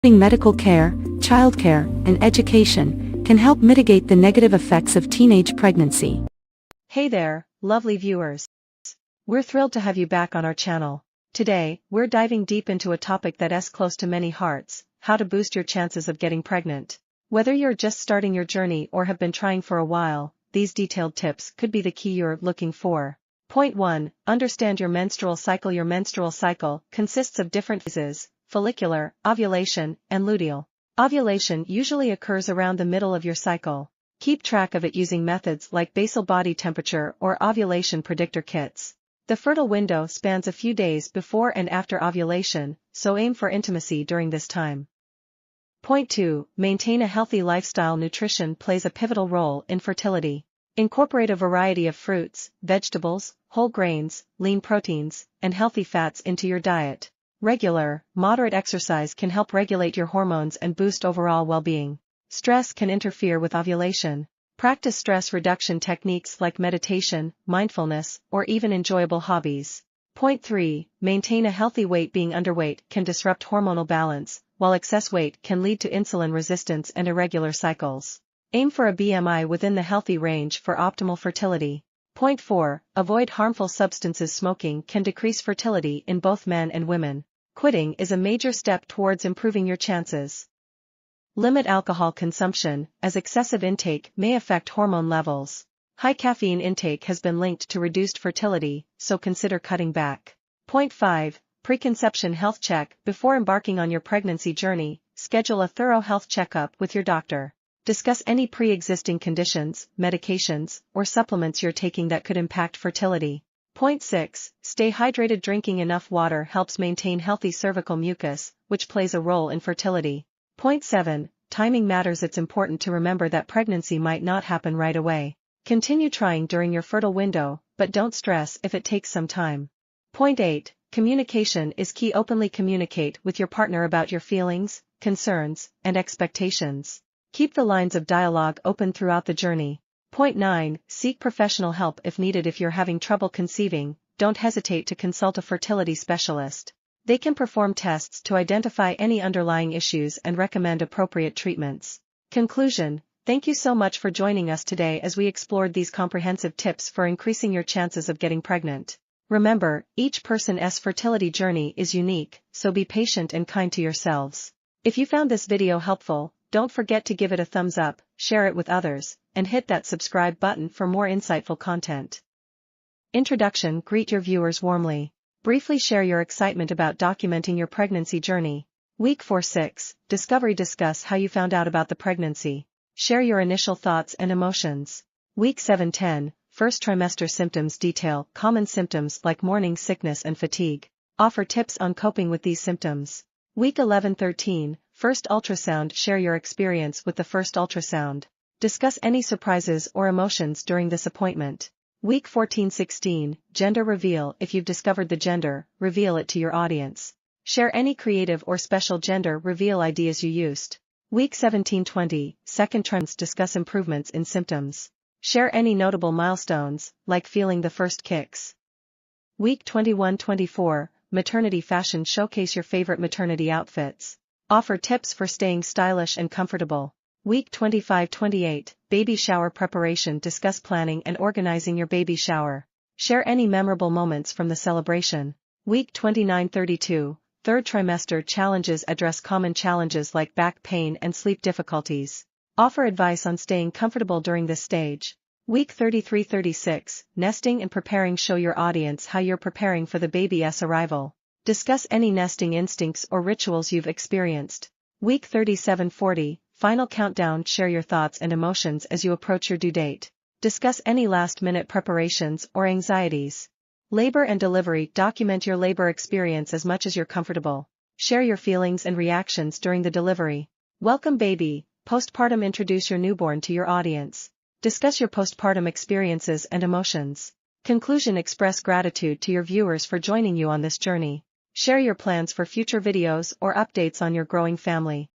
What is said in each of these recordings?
medical care, childcare, and education, can help mitigate the negative effects of teenage pregnancy. Hey there, lovely viewers. We're thrilled to have you back on our channel. Today, we're diving deep into a topic that's close to many hearts: how to boost your chances of getting pregnant. Whether you're just starting your journey or have been trying for a while, these detailed tips could be the key you're looking for. Point 1. Understand your menstrual cycle. Your menstrual cycle consists of different phases: follicular, ovulation, and luteal. Ovulation usually occurs around the middle of your cycle. Keep track of it using methods like basal body temperature or ovulation predictor kits. The fertile window spans a few days before and after ovulation, so aim for intimacy during this time. Point 2. Maintain a healthy lifestyle. Nutrition plays a pivotal role in fertility. Incorporate a variety of fruits, vegetables, whole grains, lean proteins, and healthy fats into your diet. Regular, moderate exercise can help regulate your hormones and boost overall well-being. Stress can interfere with ovulation. Practice stress reduction techniques like meditation, mindfulness, or even enjoyable hobbies. Point 3. Maintain a healthy weight. Being underweight can disrupt hormonal balance, while excess weight can lead to insulin resistance and irregular cycles. Aim for a BMI within the healthy range for optimal fertility. Point 4. Avoid harmful substances. Smoking can decrease fertility in both men and women. Quitting is a major step towards improving your chances. Limit alcohol consumption, as excessive intake may affect hormone levels. High caffeine intake has been linked to reduced fertility, so consider cutting back. Point 5. Preconception health check. Before embarking on your pregnancy journey, schedule a thorough health checkup with your doctor. Discuss any pre-existing conditions, medications, or supplements you're taking that could impact fertility. Point 6. Stay hydrated. Drinking enough water helps maintain healthy cervical mucus, which plays a role in fertility. Point 7. Timing matters. It's important to remember that pregnancy might not happen right away. Continue trying during your fertile window, but don't stress if it takes some time. Point 8. Communication is key. Openly communicate with your partner about your feelings, concerns, and expectations. Keep the lines of dialogue open throughout the journey. Point 9. Seek professional help if needed. If you're having trouble conceiving, don't hesitate to consult a fertility specialist. They can perform tests to identify any underlying issues and recommend appropriate treatments. Conclusion. Thank you so much for joining us today as we explored these comprehensive tips for increasing your chances of getting pregnant. Remember, each person's fertility journey is unique, so be patient and kind to yourselves. If you found this video helpful, don't forget to give it a thumbs up, share it with others, and hit that subscribe button for more insightful content. Introduction. Greet your viewers warmly. Briefly share your excitement about documenting your pregnancy journey. Week 4-6, Discovery. Discuss how you found out about the pregnancy. Share your initial thoughts and emotions. Week 7-10, First trimester symptoms. Detail common symptoms like morning sickness and fatigue. Offer tips on coping with these symptoms. Week 11-13, First ultrasound. Share your experience with the first ultrasound. Discuss any surprises or emotions during this appointment. Week 14-16, Gender reveal. If you've discovered the gender, reveal it to your audience. Share any creative or special gender reveal ideas you used. Week 17-20, Second trimester. Discuss improvements in symptoms. Share any notable milestones, like feeling the first kicks. Week 21-24, Maternity fashion. Showcase your favorite maternity outfits. Offer tips for staying stylish and comfortable. Week 25-28, Baby shower preparation. Discuss planning and organizing your baby shower. Share any memorable moments from the celebration. Week 29-32, Third trimester challenges. Address common challenges like back pain and sleep difficulties. Offer advice on staying comfortable during this stage. Week 33-36, Nesting and preparing. Show your audience how you're preparing for the baby's arrival. Discuss any nesting instincts or rituals you've experienced. Week 37-40, Final countdown. Share your thoughts and emotions as you approach your due date. Discuss any last-minute preparations or anxieties. Labor and delivery. Document your labor experience as much as you're comfortable. Share your feelings and reactions during the delivery. Welcome baby, postpartum. Introduce your newborn to your audience. Discuss your postpartum experiences and emotions. Conclusion. Express gratitude to your viewers for joining you on this journey. Share your plans for future videos or updates on your growing family.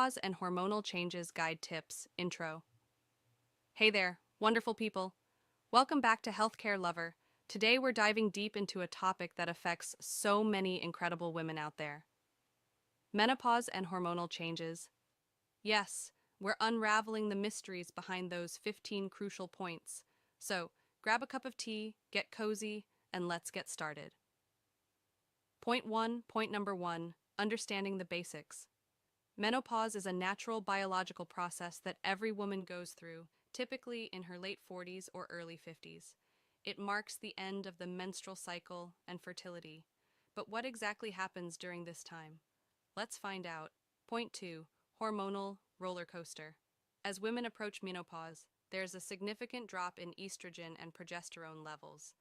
Menopause and Hormonal Changes Guide Tips Intro. Hey there, wonderful people. Welcome back to Healthcare Lover. Today we're diving deep into a topic that affects so many incredible women out there. Menopause and hormonal changes. Yes, we're unraveling the mysteries behind those 15 crucial points. So, grab a cup of tea, get cozy, and let's get started. Point number one, understanding the basics. Menopause is a natural biological process that every woman goes through, typically in her late 40s or early 50s. It marks the end of the menstrual cycle and fertility. But what exactly happens during this time? Let's find out. Point 2. Hormonal roller coaster. As women approach menopause, there's a significant drop in estrogen and progesterone levels.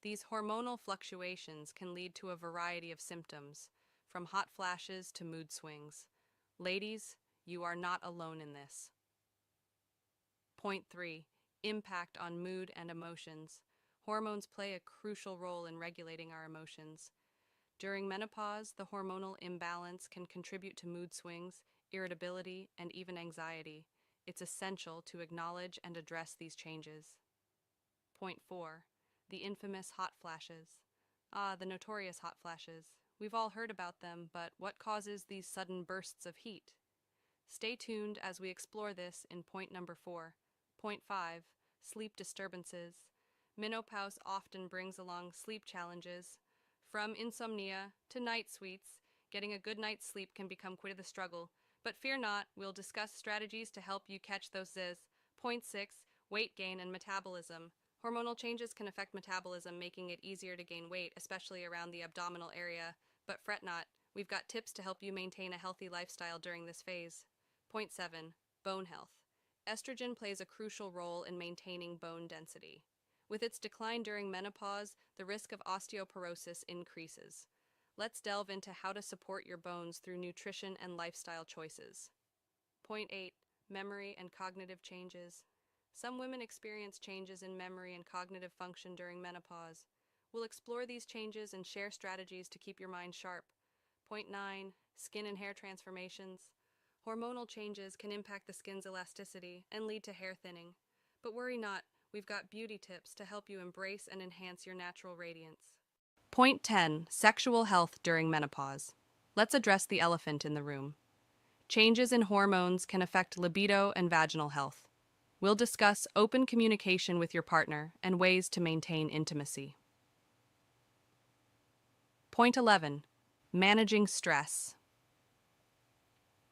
These hormonal fluctuations can lead to a variety of symptoms, from hot flashes to mood swings. Ladies, you are not alone in this. Point 3. Impact on mood and emotions. Hormones play a crucial role in regulating our emotions. During menopause, the hormonal imbalance can contribute to mood swings, irritability, and even anxiety. It's essential to acknowledge and address these changes. Point 4. The infamous hot flashes. The notorious hot flashes. We've all heard about them, but what causes these sudden bursts of heat? Stay tuned as we explore this in point number 4. Point 5. Sleep disturbances. Menopause often brings along sleep challenges. From insomnia to night sweats, getting a good night's sleep can become quite the struggle. But fear not, we'll discuss strategies to help you catch those Z's. Point 6. Weight gain and metabolism. Hormonal changes can affect metabolism, making it easier to gain weight, especially around the abdominal area. But fret not, we've got tips to help you maintain a healthy lifestyle during this phase. Point 7. Bone health. Estrogen plays a crucial role in maintaining bone density. With its decline during menopause, the risk of osteoporosis increases. Let's delve into how to support your bones through nutrition and lifestyle choices. Point 8. Memory and cognitive changes. Some women experience changes in memory and cognitive function during menopause. We'll explore these changes and share strategies to keep your mind sharp. Point 9. Skin and hair transformations. Hormonal changes can impact the skin's elasticity and lead to hair thinning. But worry not, we've got beauty tips to help you embrace and enhance your natural radiance. Point 10. Sexual health during menopause. Let's address the elephant in the room. Changes in hormones can affect libido and vaginal health. We'll discuss open communication with your partner and ways to maintain intimacy. Point 11. Managing stress.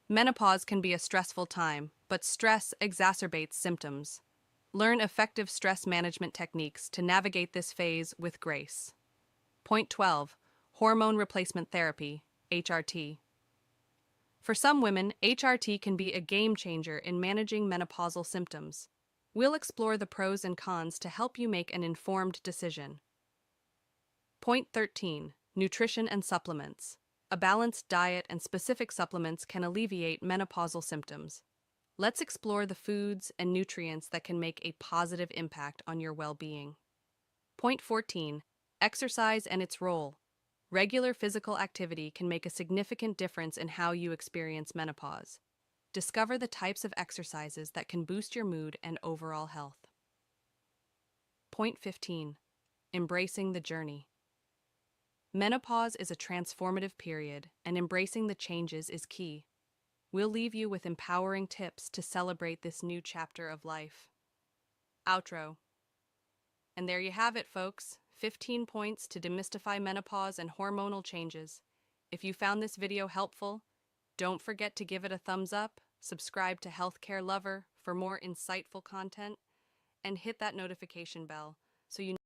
Menopause can be a stressful time, but stress exacerbates symptoms. Learn effective stress management techniques to navigate this phase with grace. Point 12. Hormone replacement therapy, HRT. For some women, HRT can be a game changer in managing menopausal symptoms. We'll explore the pros and cons to help you make an informed decision. Point 13. Nutrition and supplements. A balanced diet and specific supplements can alleviate menopausal symptoms. Let's explore the foods and nutrients that can make a positive impact on your well-being. Point 14. Exercise and its role. Regular physical activity can make a significant difference in how you experience menopause. Discover the types of exercises that can boost your mood and overall health. Point 15. Embracing the journey. Menopause is a transformative period, and embracing the changes is key. We'll leave you with empowering tips to celebrate this new chapter of life. Outro. And there you have it, folks. 15 points to demystify menopause and hormonal changes. If you found this video helpful, don't forget to give it a thumbs up, subscribe to Healthcare Lover for more insightful content, and hit that notification bell so you know.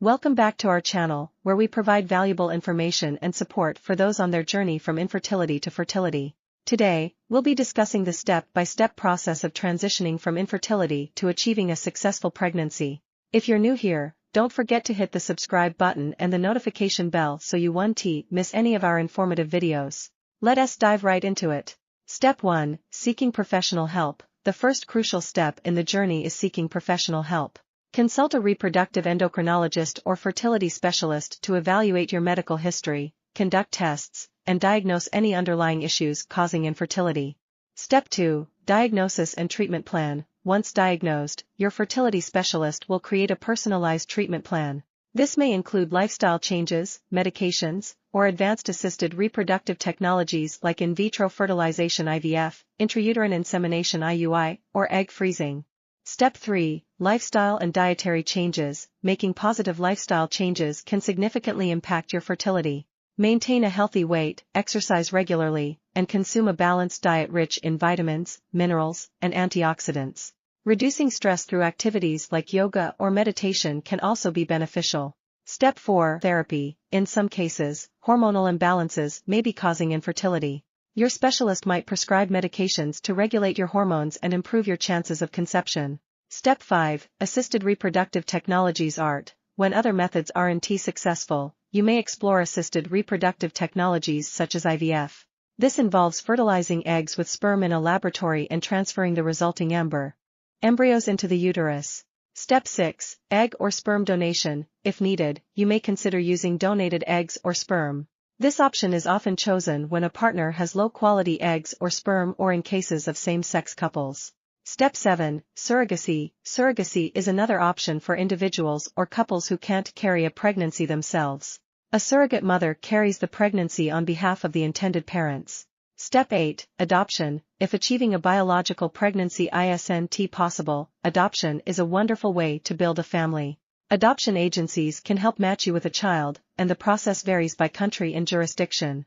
Welcome back to our channel, where we provide valuable information and support for those on their journey from infertility to fertility. Today, we'll be discussing the step-by-step process of transitioning from infertility to achieving a successful pregnancy. If you're new here, don't forget to hit the subscribe button and the notification bell so you won't miss any of our informative videos. Let us dive right into it. Step 1. Seeking professional help. The first crucial step in the journey is seeking professional help. Consult a reproductive endocrinologist or fertility specialist to evaluate your medical history, conduct tests, and diagnose any underlying issues causing infertility. Step 2. Diagnosis and treatment plan. Once diagnosed, your fertility specialist will create a personalized treatment plan. This may include lifestyle changes, medications, or advanced assisted reproductive technologies like in vitro fertilization (IVF), intrauterine insemination (IUI), or egg freezing. Step 3. Lifestyle and dietary changes. Making positive lifestyle changes can significantly impact your fertility. Maintain a healthy weight, exercise regularly, and consume a balanced diet rich in vitamins, minerals, and antioxidants. Reducing stress through activities like yoga or meditation can also be beneficial. Step 4. Therapy. In some cases, hormonal imbalances may be causing infertility. Your specialist might prescribe medications to regulate your hormones and improve your chances of conception. Step 5. Assisted reproductive technologies (ART). When other methods aren't successful, you may explore assisted reproductive technologies such as IVF. This involves fertilizing eggs with sperm in a laboratory and transferring the resulting embryos into the uterus. Step 6. Egg or sperm donation. If needed, you may consider using donated eggs or sperm. This option is often chosen when a partner has low-quality eggs or sperm or in cases of same-sex couples. Step 7. Surrogacy. Surrogacy is another option for individuals or couples who can't carry a pregnancy themselves. A surrogate mother carries the pregnancy on behalf of the intended parents. Step 8. Adoption. If achieving a biological pregnancy isn't possible, adoption is a wonderful way to build a family. Adoption agencies can help match you with a child, and the process varies by country and jurisdiction.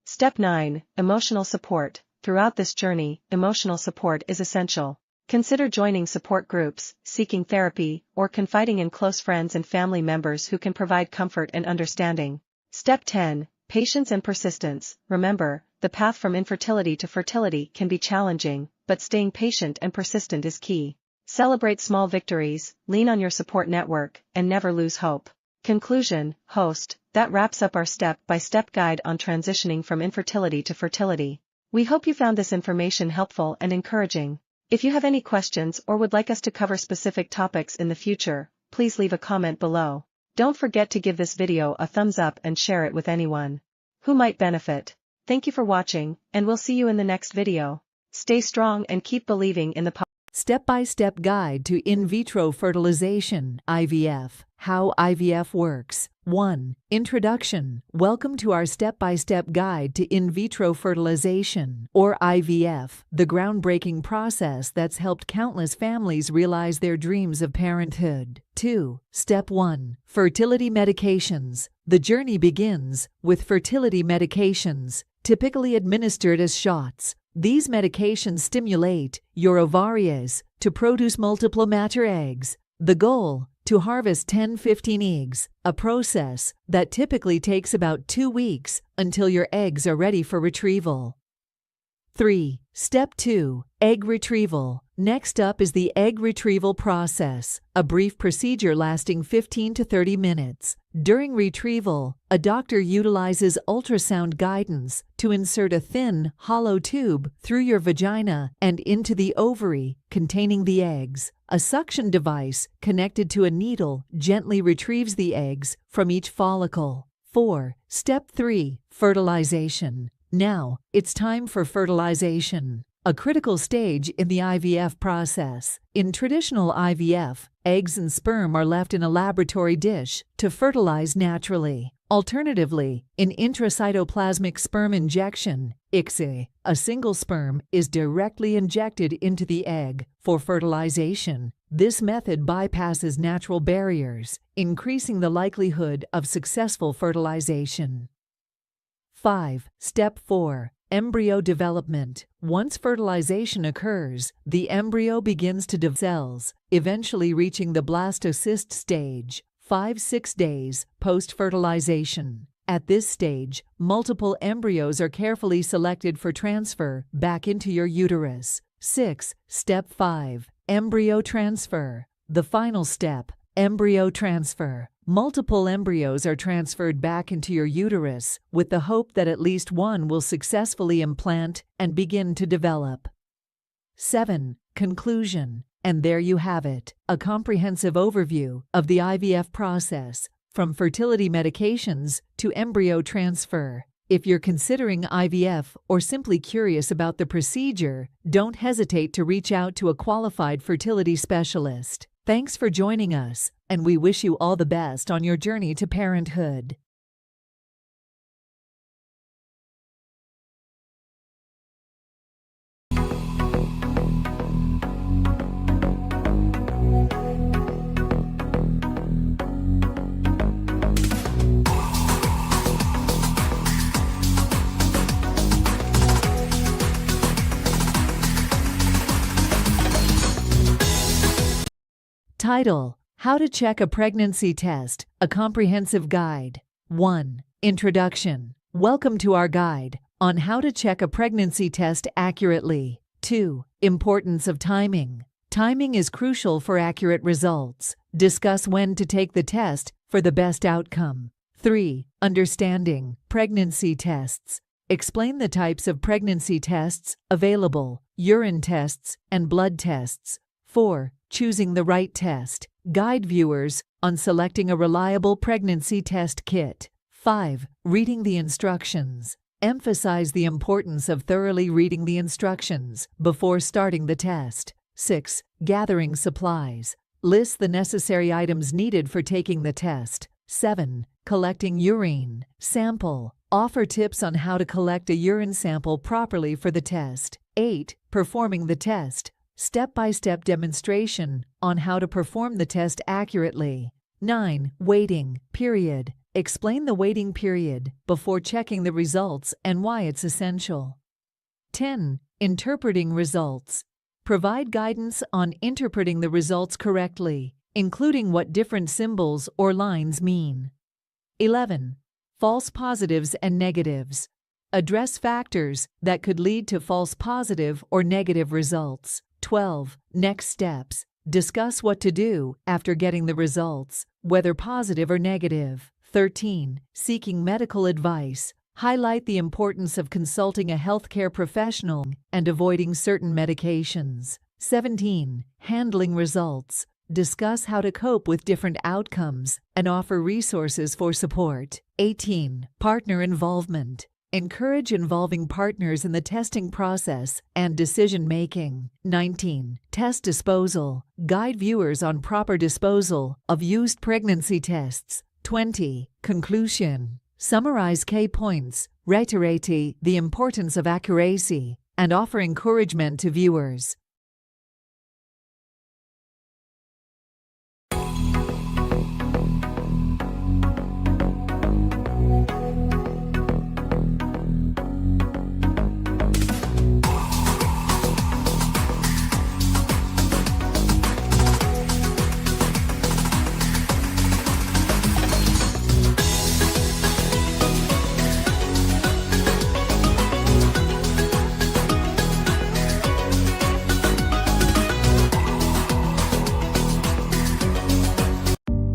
Step 9. Emotional support. Throughout this journey, emotional support is essential. Consider joining support groups, seeking therapy, or confiding in close friends and family members who can provide comfort and understanding. Step 10. Patience and persistence. Remember, the path from infertility to fertility can be challenging, but staying patient and persistent is key. Celebrate small victories, lean on your support network, and never lose hope. Conclusion. Host, that wraps up our step-by-step guide on transitioning from infertility to fertility. We hope you found this information helpful and encouraging. If you have any questions or would like us to cover specific topics in the future, please leave a comment below. Don't forget to give this video a thumbs up and share it with anyone who might benefit. Thank you for watching, and we'll see you in the next video. Stay strong and keep believing in the Step-by-step guide to in vitro fertilization, IVF. How IVF works. 1. Introduction. Welcome to our step-by-step guide to in vitro fertilization, or IVF, the groundbreaking process that's helped countless families realize their dreams of parenthood. 2. Step 1. Fertility medications. The journey begins with fertility medications, typically administered as shots. These medications stimulate your ovaries to produce multiple mature eggs. The goal: to harvest 10-15 eggs, a process that typically takes about 2 weeks until your eggs are ready for retrieval. 3. Step 2. Egg retrieval. Next up is the egg retrieval process, a brief procedure lasting 15 to 30 minutes. During retrieval, a doctor utilizes ultrasound guidance to insert a thin, hollow tube through your vagina and into the ovary containing the eggs. A suction device connected to a needle gently retrieves the eggs from each follicle. 4. Step 3. Fertilization. Now, it's time for fertilization, a critical stage in the IVF process. In traditional IVF, eggs and sperm are left in a laboratory dish to fertilize naturally. Alternatively, in intracytoplasmic sperm injection, ICSI, a single sperm is directly injected into the egg for fertilization. This method bypasses natural barriers, increasing the likelihood of successful fertilization. 5. Step 4. Embryo development. Once fertilization occurs, the embryo begins to develop cells, eventually reaching the blastocyst stage, 5-6 days post-fertilization. At this stage, multiple embryos are carefully selected for transfer back into your uterus. 6. Step 5. Embryo transfer. The final step, embryo transfer. Multiple embryos are transferred back into your uterus with the hope that at least one will successfully implant and begin to develop. 7. Conclusion. And there you have it, a comprehensive overview of the IVF process, from fertility medications to embryo transfer. If you're considering IVF or simply curious about the procedure, don't hesitate to reach out to a qualified fertility specialist. Thanks for joining us, and we wish you all the best on your journey to parenthood. Title: How to Check a Pregnancy Test, a Comprehensive Guide. 1. Introduction. Welcome to our guide on how to check a pregnancy test accurately. 2. Importance of timing. Timing is crucial for accurate results. Discuss when to take the test for the best outcome. 3. Understanding pregnancy tests. Explain the types of pregnancy tests available, urine tests, and blood tests. 4. Choosing the right test. Guide viewers on selecting a reliable pregnancy test kit. 5. Reading the instructions. Emphasize the importance of thoroughly reading the instructions before starting the test. 6. Gathering supplies. List the necessary items needed for taking the test. 7. Collecting urine sample. Offer tips on how to collect a urine sample properly for the test. 8. Performing the test. Step-by-step demonstration on how to perform the test accurately. 9. Waiting period. Explain the waiting period before checking the results and why it's essential. 10. Interpreting results. Provide guidance on interpreting the results correctly, including what different symbols or lines mean. 11. False positives and negatives. Address factors that could lead to false positive or negative results. 12. Next steps. Discuss what to do after getting the results, whether positive or negative. 13. Seeking medical advice. Highlight the importance of consulting a healthcare professional and avoiding certain medications. 17. Handling results. Discuss how to cope with different outcomes and offer resources for support. 18. Partner involvement. Encourage involving partners in the testing process and decision-making. 19. Test disposal. Guide viewers on proper disposal of used pregnancy tests. 20. Conclusion. Summarize key points, reiterate the importance of accuracy, and offer encouragement to viewers.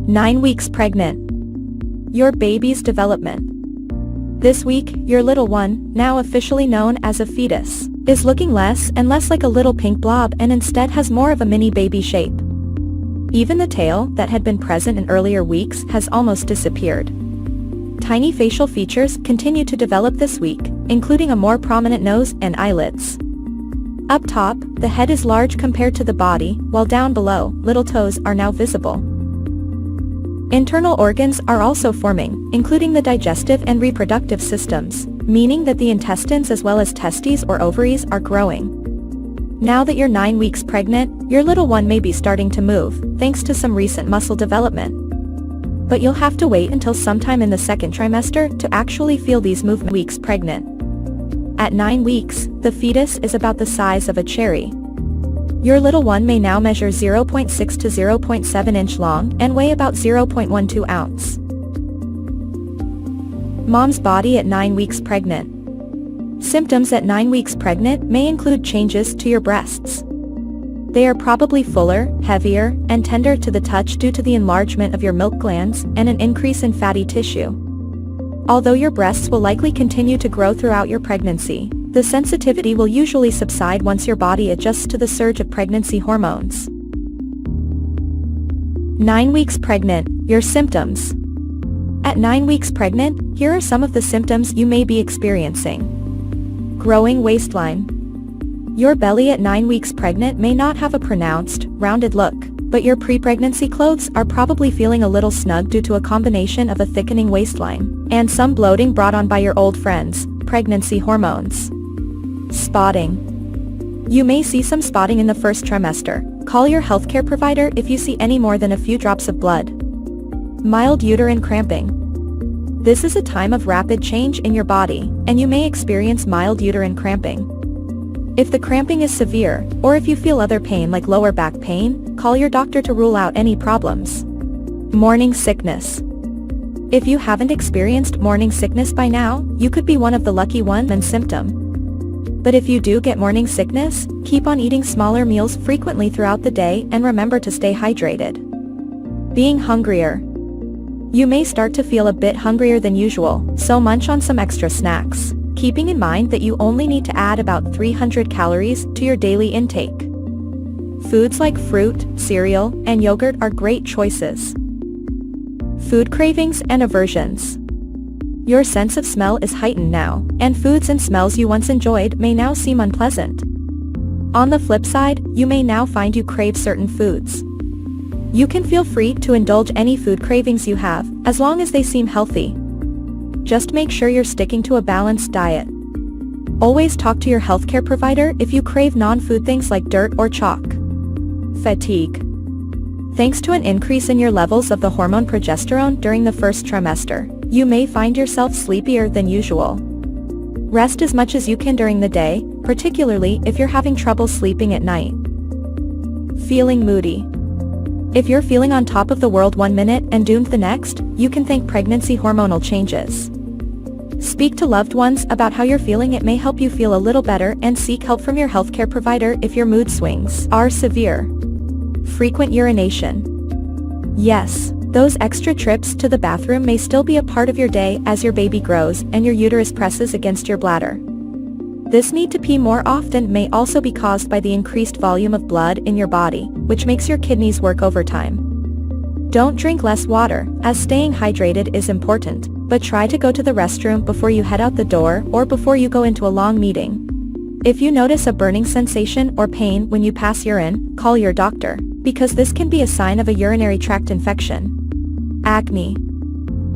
Nine weeks pregnant. Your baby's development. This week, your little one, now officially known as a fetus, is looking less and less like a little pink blob and instead has more of a mini baby shape. Even the tail that had been present in earlier weeks has almost disappeared. Tiny facial features continue to develop this week, including a more prominent nose and eyelids. Up top, the head is large compared to the body, while down below, little toes are now visible. Internal organs are also forming, including the digestive and reproductive systems, meaning that the intestines as well as testes or ovaries are growing. Now that you're 9 weeks pregnant, your little one may be starting to move, thanks to some recent muscle development. But you'll have to wait until sometime in the second trimester to actually feel these movements. Weeks pregnant. At 9 weeks, the fetus is about the size of a cherry. Your little one may now measure 0.6 to 0.7 inch long and weigh about 0.12 ounce. Mom's body at 9 weeks pregnant. Symptoms at 9 weeks pregnant may include changes to your breasts. They are probably fuller, heavier, and tender to the touch due to the enlargement of your milk glands and an increase in fatty tissue. Although your breasts will likely continue to grow throughout your pregnancy, the sensitivity will usually subside once your body adjusts to the surge of pregnancy hormones. 9 weeks pregnant, your symptoms. At 9 weeks pregnant, here are some of the symptoms you may be experiencing. Growing waistline. Your belly at 9 weeks pregnant may not have a pronounced, rounded look, but your pre-pregnancy clothes are probably feeling a little snug due to a combination of a thickening waistline and some bloating brought on by your old friends, pregnancy hormones. Spotting. You may see some spotting in the first trimester. Call your healthcare provider if you see any more than a few drops of blood. Mild uterine cramping. This is a time of rapid change in your body, and you may experience mild uterine cramping. If the cramping is severe, or if you feel other pain like lower back pain, call your doctor to rule out any problems. Morning sickness. If you haven't experienced morning sickness by now, you could be one of the lucky ones and symptom. But if you do get morning sickness, keep on eating smaller meals frequently throughout the day and remember to stay hydrated. Being hungrier. You may start to feel a bit hungrier than usual, so munch on some extra snacks, keeping in mind that you only need to add about 300 calories to your daily intake. Foods like fruit, cereal, and yogurt are great choices. Food cravings and aversions. Your sense of smell is heightened now, and foods and smells you once enjoyed may now seem unpleasant. On the flip side, you may now find you crave certain foods. You can feel free to indulge any food cravings you have, as long as they seem healthy. Just make sure you're sticking to a balanced diet. Always talk to your healthcare provider if you crave non-food things like dirt or chalk. Fatigue. Thanks to an increase in your levels of the hormone progesterone during the first trimester, you may find yourself sleepier than usual. Rest as much as you can during the day, particularly if you're having trouble sleeping at night. Feeling moody. If you're feeling on top of the world one minute and doomed the next, you can thank pregnancy hormonal changes. Speak to loved ones about how you're feeling. It may help you feel a little better, and seek help from your healthcare provider if your mood swings are severe. Frequent urination. Yes, those extra trips to the bathroom may still be a part of your day as your baby grows and your uterus presses against your bladder. This need to pee more often may also be caused by the increased volume of blood in your body, which makes your kidneys work overtime. Don't drink less water, as staying hydrated is important, but try to go to the restroom before you head out the door or before you go into a long meeting. If you notice a burning sensation or pain when you pass urine, call your doctor, because this can be a sign of a urinary tract infection. Acne.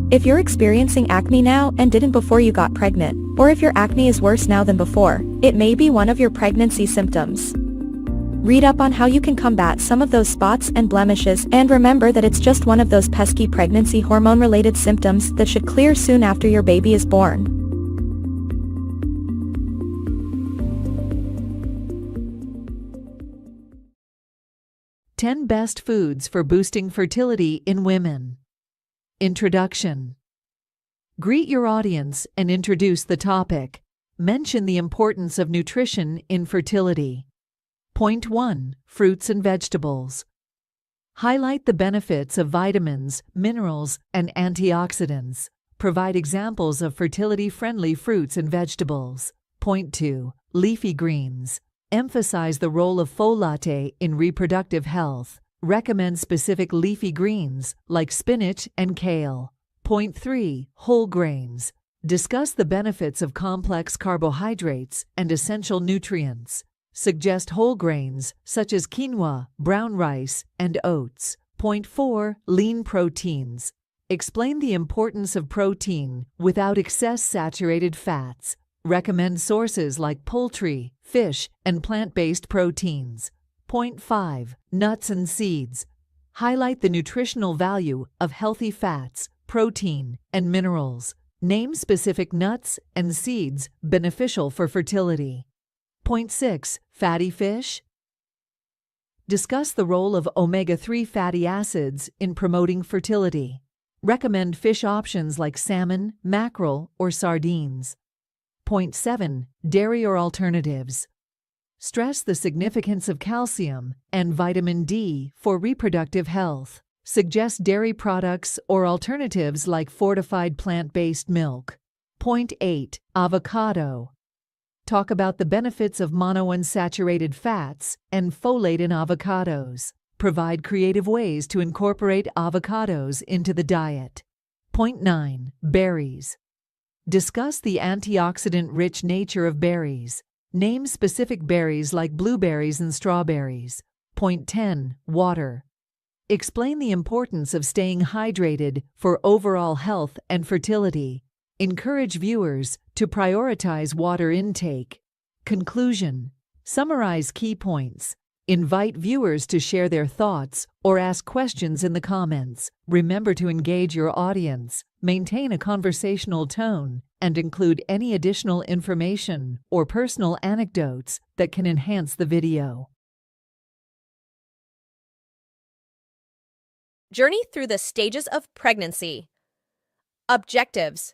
If you're experiencing acne now and didn't before you got pregnant, or if your acne is worse now than before, it may be one of your pregnancy symptoms. Read up on how you can combat some of those spots and blemishes, and remember that it's just one of those pesky pregnancy hormone-related symptoms that should clear soon after your baby is born. Ten best foods for boosting fertility in women. Introduction. Greet your audience and introduce the topic. Mention the importance of nutrition in fertility. Point 1. Fruits and vegetables. Highlight the benefits of vitamins, minerals, and antioxidants. Provide examples of fertility-friendly fruits and vegetables. Point 2. Leafy greens. Emphasize the role of folate in reproductive health. Recommend specific leafy greens like spinach and kale. Point 3. Whole grains. Discuss the benefits of complex carbohydrates and essential nutrients. Suggest whole grains such as quinoa, brown rice, and oats. Point 4. Lean proteins. Explain the importance of protein without excess saturated fats. Recommend sources like poultry, fish, and plant-based proteins. Point 5. Nuts and seeds. Highlight the nutritional value of healthy fats, protein, and minerals. Name specific nuts and seeds beneficial for fertility. Point 6. Fatty fish. Discuss the role of omega-3 fatty acids in promoting fertility. Recommend fish options like salmon, mackerel, or sardines. Point 7. Dairy or alternatives. Stress the significance of calcium and vitamin D for reproductive health. Suggest dairy products or alternatives like fortified plant-based milk. Point 8. Avocado. Talk about the benefits of monounsaturated fats and folate in avocados. Provide creative ways to incorporate avocados into the diet. Point 9. Berries. Discuss the antioxidant-rich nature of berries. Name specific berries like blueberries and strawberries. Point 10. Water. Explain the importance of staying hydrated for overall health and fertility. Encourage viewers to prioritize water intake. Conclusion. Summarize key points. Invite viewers to share their thoughts or ask questions in the comments. Remember to engage your audience, maintain a conversational tone, and include any additional information or personal anecdotes that can enhance the video. Journey through the stages of pregnancy. Objectives.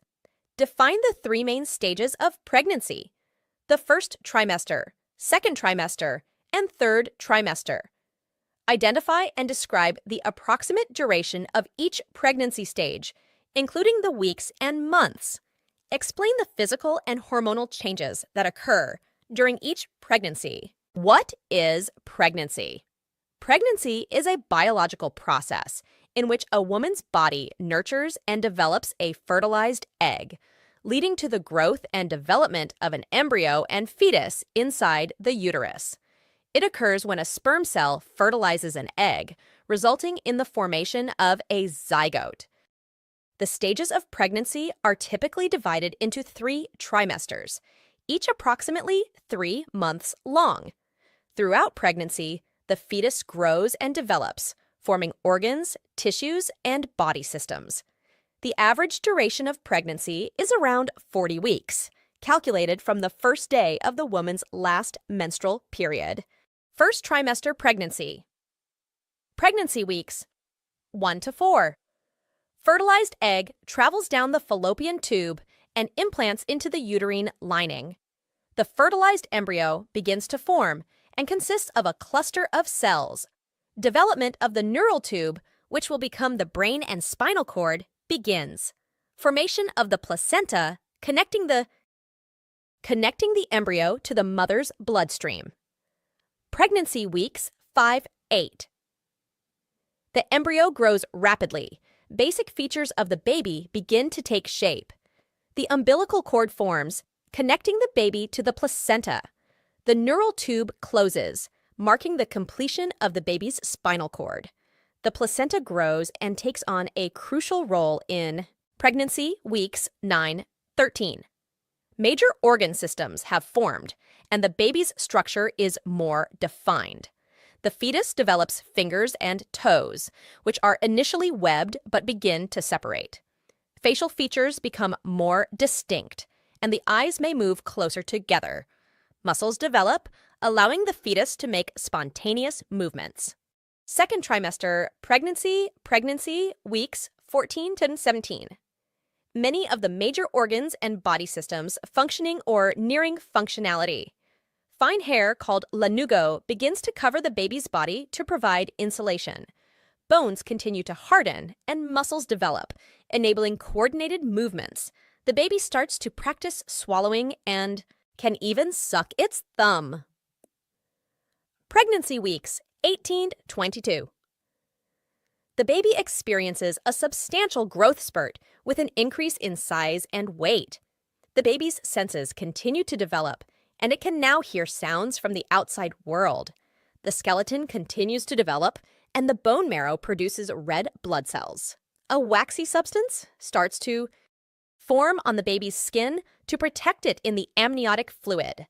Define the 3 main stages of pregnancy: the first trimester, second trimester, and third trimester. Identify and describe the approximate duration of each pregnancy stage, including the weeks and months. Explain the physical and hormonal changes that occur during each pregnancy. What is pregnancy? Pregnancy is a biological process in which a woman's body nurtures and develops a fertilized egg, leading to the growth and development of an embryo and fetus inside the uterus. It occurs when a sperm cell fertilizes an egg, resulting in the formation of a zygote. The stages of pregnancy are typically divided into 3 trimesters, each approximately 3 months long. Throughout pregnancy, the fetus grows and develops, forming organs, tissues, and body systems. The average duration of pregnancy is around 40 weeks, calculated from the first day of the woman's last menstrual period. First trimester pregnancy. Pregnancy weeks 1 to 4. Fertilized egg travels down the fallopian tube and implants into the uterine lining. The fertilized embryo begins to form and consists of a cluster of cells. Development of the neural tube, which will become the brain and spinal cord, begins. Formation of the placenta, connecting the embryo to the mother's bloodstream. Pregnancy weeks 5-8. The embryo grows rapidly. Basic features of the baby begin to take shape. The umbilical cord forms, connecting the baby to the placenta. The neural tube closes, marking the completion of the baby's spinal cord. The placenta grows and takes on a crucial role in pregnancy weeks 9-13. Major organ systems have formed, and the baby's structure is more defined. The fetus develops fingers and toes, which are initially webbed but begin to separate. Facial features become more distinct, and the eyes may move closer together. Muscles develop, allowing the fetus to make spontaneous movements. Second trimester pregnancy weeks 14 to 17. Many of the major organs and body systems functioning or nearing functionality. Fine hair called lanugo begins to cover the baby's body to provide insulation. Bones continue to harden and muscles develop, enabling coordinated movements. The baby starts to practice swallowing and can even suck its thumb. Pregnancy weeks 18-22. The baby experiences a substantial growth spurt with an increase in size and weight. The baby's senses continue to develop, and it can now hear sounds from the outside world. The skeleton continues to develop, and the bone marrow produces red blood cells. A waxy substance starts to form on the baby's skin to protect it in the amniotic fluid.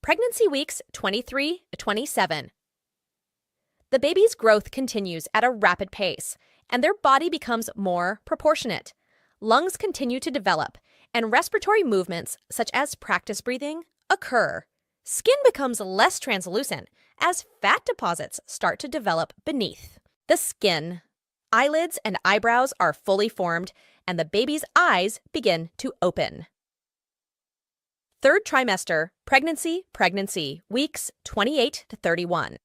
Pregnancy weeks 23-27. The baby's growth continues at a rapid pace, and their body becomes more proportionate. Lungs continue to develop, and respiratory movements, such as practice breathing, occur. Skin becomes less translucent as fat deposits start to develop beneath the skin. Eyelids and eyebrows are fully formed, and the baby's eyes begin to open. Third trimester pregnancy weeks 28-31.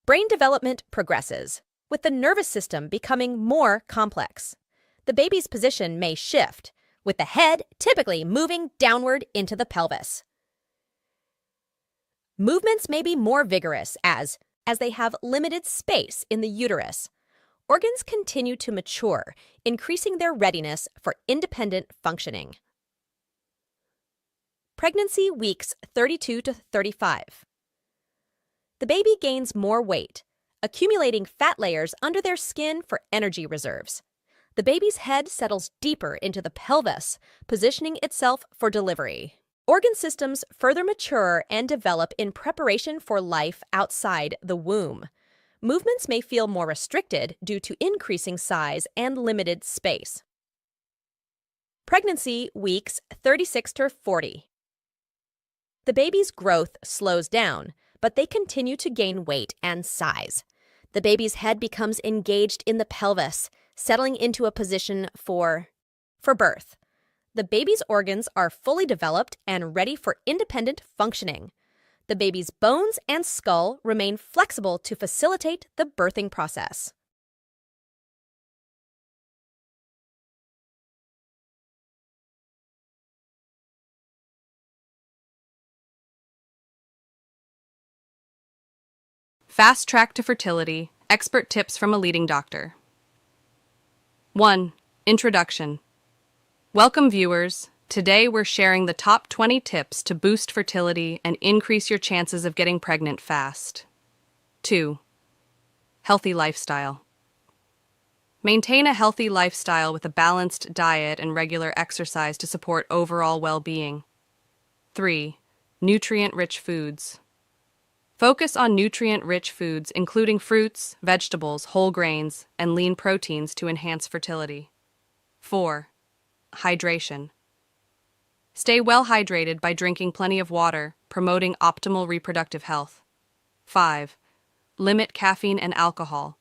Brain development progresses, with the nervous system becoming more complex. The baby's position may shift, with the head typically moving downward into the pelvis. Movements may be more vigorous as they have limited space in the uterus, organs continue to mature, increasing their readiness for independent functioning. Pregnancy weeks 32 to 35. The baby gains more weight, accumulating fat layers under their skin for energy reserves. The baby's head settles deeper into the pelvis, positioning itself for delivery. Organ systems further mature and develop in preparation for life outside the womb. Movements may feel more restricted due to increasing size and limited space. Pregnancy weeks 36 to 40. The baby's growth slows down, but they continue to gain weight and size. The baby's head becomes engaged in the pelvis, settling into a position for birth. The baby's organs are fully developed and ready for independent functioning. The baby's bones and skull remain flexible to facilitate the birthing process. Fast track to fertility, expert tips from a leading doctor. 1. Introduction. Welcome, viewers. Today we're sharing the top 20 tips to boost fertility and increase your chances of getting pregnant fast. 2. Healthy lifestyle. Maintain a healthy lifestyle with a balanced diet and regular exercise to support overall well-being. 3. Nutrient-rich foods. Focus on nutrient-rich foods, including fruits, vegetables, whole grains, and lean proteins to enhance fertility. 4. Hydration. Stay well hydrated by drinking plenty of water, promoting optimal reproductive health. 5. Limit caffeine and alcohol.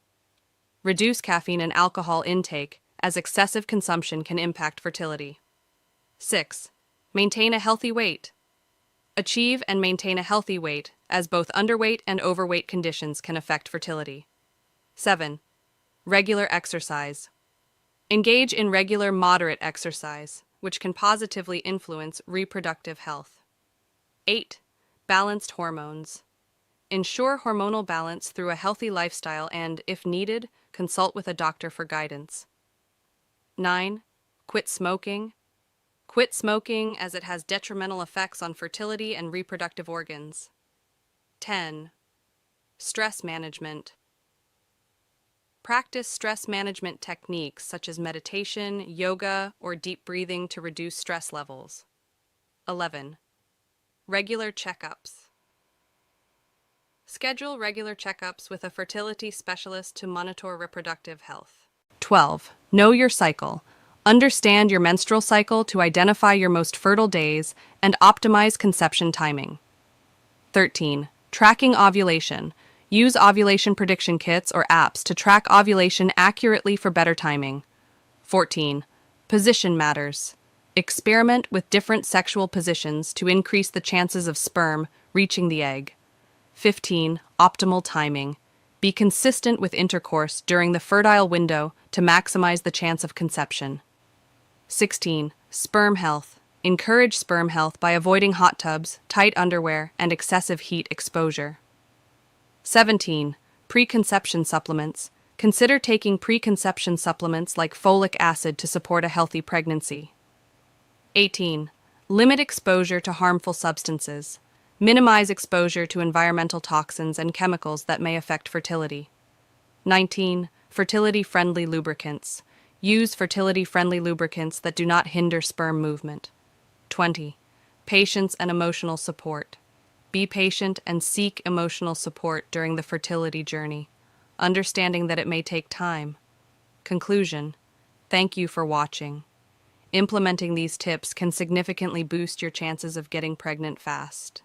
Reduce caffeine and alcohol intake, as excessive consumption can impact fertility. 6. Maintain a healthy weight. Achieve and maintain a healthy weight, as both underweight and overweight conditions can affect fertility. 7. Regular exercise. Engage in regular moderate exercise, which can positively influence reproductive health. 8. Balanced hormones. Ensure hormonal balance through a healthy lifestyle and, if needed, consult with a doctor for guidance. 9. Quit smoking. Quit smoking as it has detrimental effects on fertility and reproductive organs. 10. Stress management. Practice stress management techniques such as meditation, yoga, or deep breathing to reduce stress levels. 11. Regular checkups. Schedule regular checkups with a fertility specialist to monitor reproductive health. 12. Know your cycle. Understand your menstrual cycle to identify your most fertile days and optimize conception timing. 13. Tracking ovulation. Use ovulation prediction kits or apps to track ovulation accurately for better timing. 14. Position matters. Experiment with different sexual positions to increase the chances of sperm reaching the egg. 15. Optimal timing. Be consistent with intercourse during the fertile window to maximize the chance of conception. 16. Sperm health. Encourage sperm health by avoiding hot tubs, tight underwear, and excessive heat exposure. 17. Preconception supplements. Consider taking preconception supplements like folic acid to support a healthy pregnancy. 18. Limit exposure to harmful substances. Minimize exposure to environmental toxins and chemicals that may affect fertility. 19. Fertility-friendly lubricants. Use fertility-friendly lubricants that do not hinder sperm movement. 20. Patience and emotional support. Be patient and seek emotional support during the fertility journey, understanding that it may take time. Conclusion: thank you for watching. Implementing these tips can significantly boost your chances of getting pregnant fast.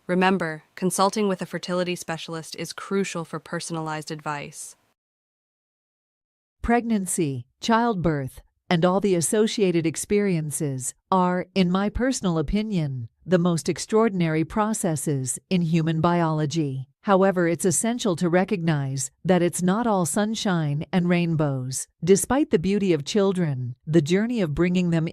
Remember, consulting with a fertility specialist is crucial for personalized advice. Pregnancy, childbirth, and all the associated experiences are, in my personal opinion, the most extraordinary processes in human biology. However, it's essential to recognize that it's not all sunshine and rainbows. Despite the beauty of children, the journey of bringing them